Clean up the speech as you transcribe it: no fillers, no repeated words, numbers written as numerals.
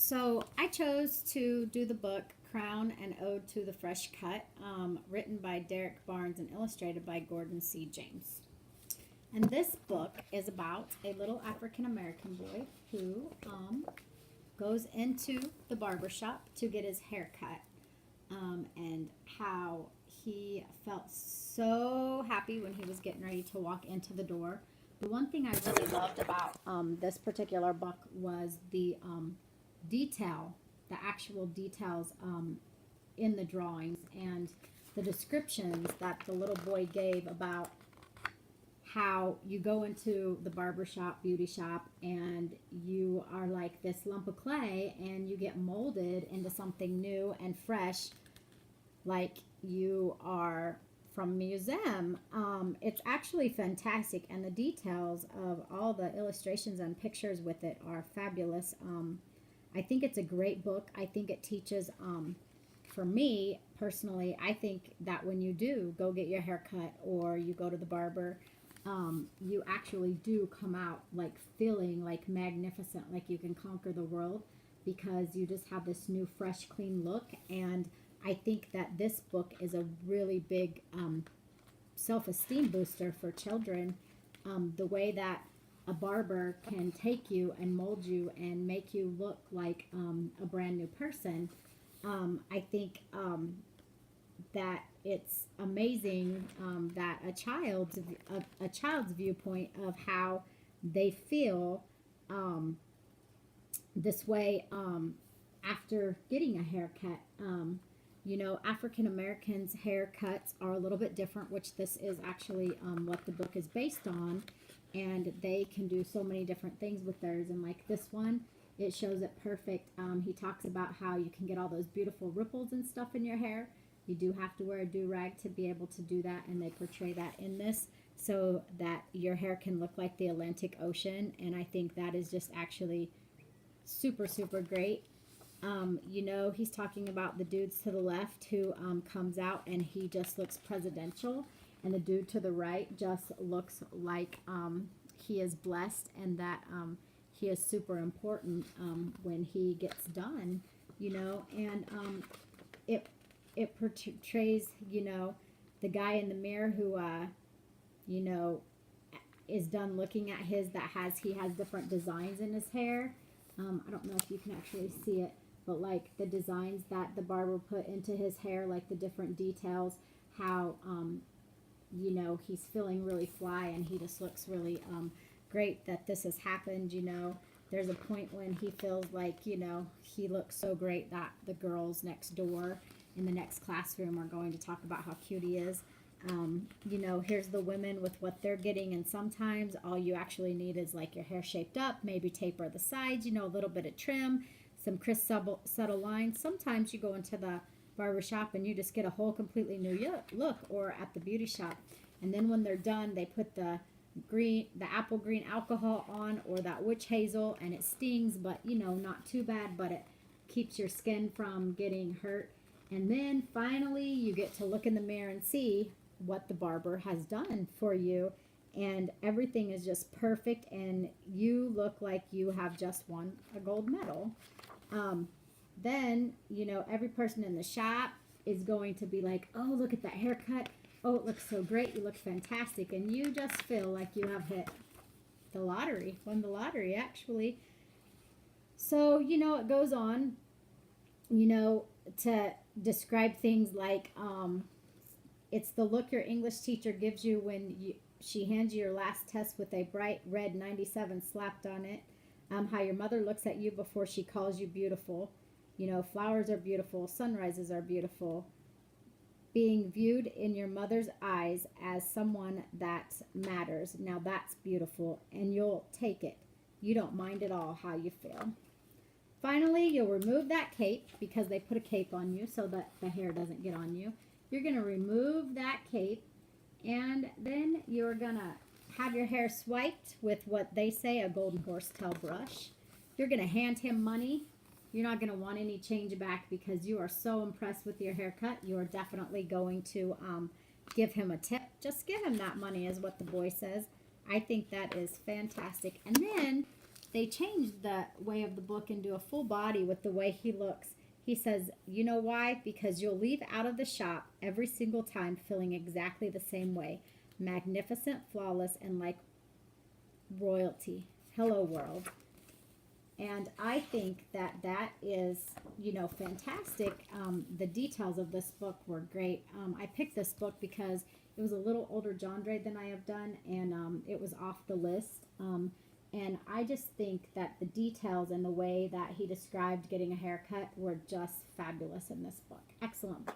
So I chose to do the book Crown An Ode to the Fresh Cut, written by Derek Barnes and illustrated by Gordon C. James. And this book is about a little African American boy who goes into the barber shop to get his hair cut, and how he felt so happy when he was getting ready to walk into the door. The one thing I really loved about this particular book was the detail, the actual details in the drawings and the descriptions that the little boy gave about how you go into the barber shop, beauty shop, and you are like this lump of clay and you get molded into something new and fresh, like you are from a museum. It's actually fantastic, and the details of all the illustrations and pictures with it are fabulous. I think it's a great book. I think it teaches, for me personally, I think that when you do go get your hair cut or you go to the barber, you actually do come out like feeling like magnificent, like you can conquer the world, because you just have this new, fresh, clean look. And I think that this book is a really big self-esteem booster for children. The way that a barber can take you and mold you and make you look like a brand new person. I think that it's amazing that a child's viewpoint of how they feel this way after getting a haircut. African Americans' haircuts are a little bit different, which this is actually what the book is based on, and they can do so many different things with theirs. And like this one, it shows it perfect. He talks about how you can get all those beautiful ripples and stuff in your hair. You do have to wear a do-rag to be able to do that, and they portray that in this so that your hair can look like the Atlantic Ocean, and I think that is just actually super, super great. He's talking about the dudes to the left who comes out and he just looks presidential, and the dude to the right just looks like he is blessed, and that he is super important when he gets done, and it portrays, the guy in the mirror who, is done looking at he has different designs in his hair. I don't know if you can actually see it, but like the designs that the barber put into his hair, like the different details, how, he's feeling really fly, and he just looks really great that this has happened. There's a point when he feels like, he looks so great that the girls next door in the next classroom are going to talk about how cute he is. Here's the women with what they're getting, and sometimes all you actually need is like your hair shaped up, maybe taper the sides, a little bit of trim, some crisp, subtle lines. Sometimes you go into the barber shop and you just get a whole completely new look, or at the beauty shop. And then when they're done, they put the apple green alcohol on, or that witch hazel, and it stings, but not too bad, but it keeps your skin from getting hurt. And then finally you get to look in the mirror and see what the barber has done for you, and everything is just perfect, and you look like you have just won a gold medal. Then every person in the shop is going to be like, oh, look at that haircut, oh, it looks so great, you look fantastic, and you just feel like you have hit the lottery, won the lottery actually. So it goes on to describe things like it's the look your English teacher gives you when she hands you your last test with a bright red 97 slapped on it. How your mother looks at you before she calls you beautiful. Flowers are beautiful, sunrises are beautiful. Being viewed in your mother's eyes as someone that matters. Now that's beautiful, and you'll take it. You don't mind at all how you feel. Finally, you'll remove that cape, because they put a cape on you so that the hair doesn't get on you. You're going to remove that cape, and then you're going to have your hair swiped with what they say a golden horsetail brush. You're going to hand him money. You're not going to want any change back, because you are so impressed with your haircut. You are definitely going to give him a tip. Just give him that money is what the boy says. I think that is fantastic. And then they changed the way of the book into a full body with the way he looks. He says, you know why? Because you'll leave out of the shop every single time feeling exactly the same way. Magnificent, flawless, and like royalty. Hello, world. And I think that that is, fantastic. The details of this book were great. I picked this book because it was a little older genre than I have done, and it was off the list. And I just think that the details and the way that he described getting a haircut were just fabulous in this book. Excellent book.